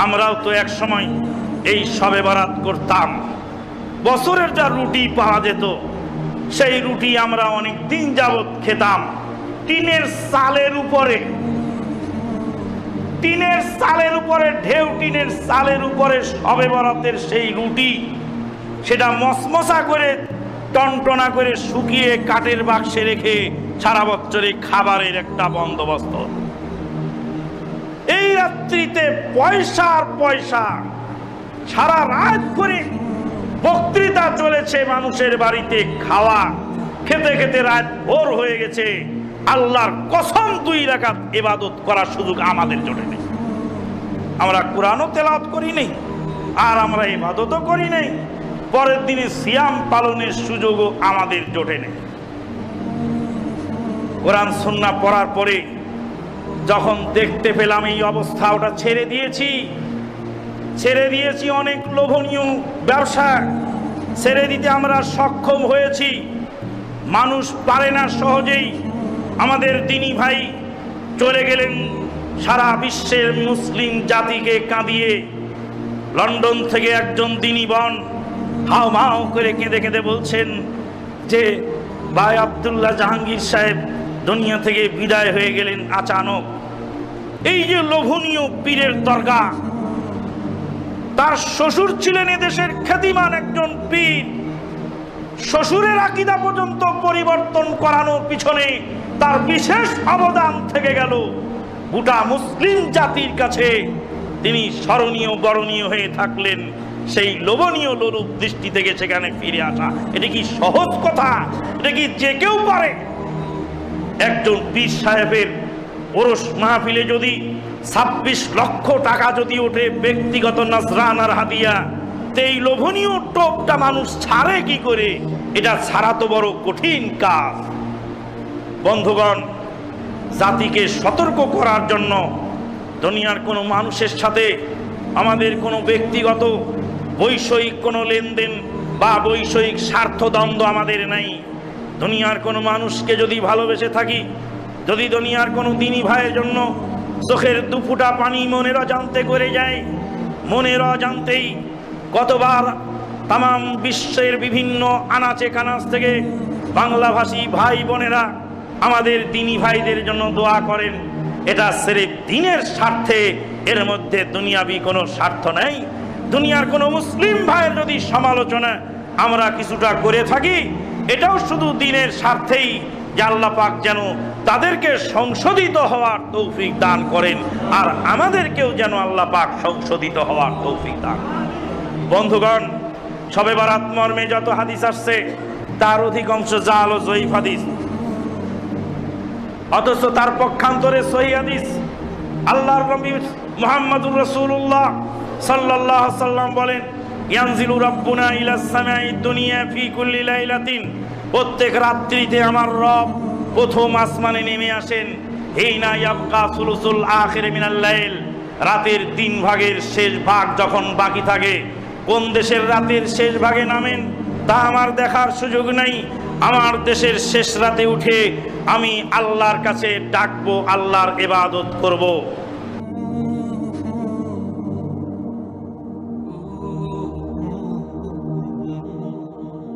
আমরাও তো এক সময় এই শবে বরাত করতাম। বছরের যা রুটি পাওয়া যেত সেই রুটি আমরা অনেক দিন যাবত খেতাম। টিনের চালের উপরে ঢেউ টিনের চালের উপরে শবে বরাতের সেই রুটি, সেটা মসমসা করে টনটনা করে শুকিয়ে কাঠের বাক্সে রেখে সারা বছরে খাবারের একটা বন্দোবস্ত। এই রাত্রিতে পয়সা আর পয়সা, সারা রাত করে বক্তৃতা চলেছে মানুষের বাড়িতে, খাওয়া খেতে খেতে রাত ভোর হয়ে গেছে। আল্লাহর কসম 2 রাকাত ইবাদত করার সুযোগ আমাদের জোটে নেই। আমরা কোরআনও তেলাওয়াত করি নাই, আর আমরা ইবাদতও করি নাই। পরের দিনে সিয়াম পালনের সুযোগও আমাদের জোটে নেই। কোরআন সুন্নাহ পড়ার পরে যখন দেখতে পেলাম এই অবস্থা, ওটা ছেড়ে দিয়েছি। অনেক লোভনীয় ব্যবসা ছেড়ে দিতে আমরা সক্ষম হয়েছি। মানুষ পারে না সহজেই। আমাদের দ্বীনি ভাই চলে গেলেন সারা বিশ্বের মুসলিম জাতিকে কাঁদিয়ে। লন্ডন থেকে একজন দ্বীনি বোন হাও মাও করে কেঁদে কেঁদে বলছেন যে ভাই আব্দুল্লাহ জাহাঙ্গীর সাহেব দুনিয়া থেকে বিদায় হয়ে গেলেন আচানক। এই যে লোভনীয় পীরের দরগা, তার শ্বশুর ছিলেন এদেশের খ্যাতিমান একজন পীর। শ্বশুরের আকীদা পর্যন্ত পরিবর্তন করানোর পিছনে তার বিশেষ অবদান থেকে গেল। গোটা মুসলিম জাতির কাছে তিনি স্মরণীয় বরণীয় হয়ে থাকলেন। সেই লোভনীয় লোলুপ দৃষ্টি থেকে সেখানে ফিরে আসা, এটা কি সহজ কথা? এটা কি যে কেউ পারে? একজন পীর সাহেবের ওরস মাহফিলে যদি 26 লক্ষ টাকা যদি ওঠে ব্যক্তিগত নজরানার হাদিয়া, এই লোভনীয় টোপটা মানুষ ছাড়ে কি করে? এটা ছাড়া তো বড় কঠিন কাজ। বন্ধুগণ, জাতিকে সতর্ক করার জন্য দুনিয়ার কোনো মানুষের সাথে আমাদের কোনো ব্যক্তিগত বৈষয়িক কোনো লেনদেন বা বৈষয়িক স্বার্থদ্বন্দ্ব আমাদের নাই। দুনিয়ার কোনো মানুষকে যদি ভালোবেসে থাকি, যদি দুনিয়ার কোনো দ্বীনি ভাইয়ের জন্য চোখের 2 ফোঁটা পানি মনের অজান্তে করে যায়, মনের অজান্তেই কতবার তাম বিশ্বের বিভিন্ন আনাচে কানাচ থেকে বাংলাভাষী ভাই বোনেরা আমাদের দ্বীনি ভাইদের জন্য দোয়া করেন। এটা সিরিফ দ্বীনের স্বার্থে, এর মধ্যে দুনিয়াবি কোনো স্বার্থ নেই। দুনিয়ার কোনো মুসলিম ভাইয়ের যদি সমালোচনা আমরা কিছুটা করে থাকি, এটাও শুধু দ্বীনের স্বার্থেই, যে আল্লাহ পাক যেন তাদেরকে সংশোধিত হওয়ার তৌফিক দান করেন, আর আমাদেরকেও যেন আল্লাহ পাক সংশোধিত হওয়ার তৌফিক দান। বন্ধুগণ, শবে বরাত মর্মে যত হাদিস আসছে তার অধিকাংশ জাল ও জয়ীফ হাদিস, অথচ তার পক্ষান্তরে সহিহ হাদিস। আল্লাহর নবী মুহাম্মদুর রাসূলুল্লাহ সাল্লাল্লাহু আলাইহি ওয়াসাল্লাম বলেন, ইয়ানজিলু রাব্বুনা ইলাস সামাঈদ দুনিয়া ফি কুল্লি লাইলাতিন, প্রত্যেক রাত্রিতে আমার রব প্রথম আসমানে নেমে আসেন। হিনা ইয়াবকা সুলুসুল আখির মিনাল লাইল, রাতের 3 ভাগের শেষ ভাগ যখন বাকি থাকে। কোন দেশের রাতের শেষ ভাগে নামেন তা আমার দেখার সুযোগ নাই। আমার দেশের শেষ রাতে উঠে আমি আল্লাহর কাছে ডাকবো, আল্লাহর ইবাদত করব।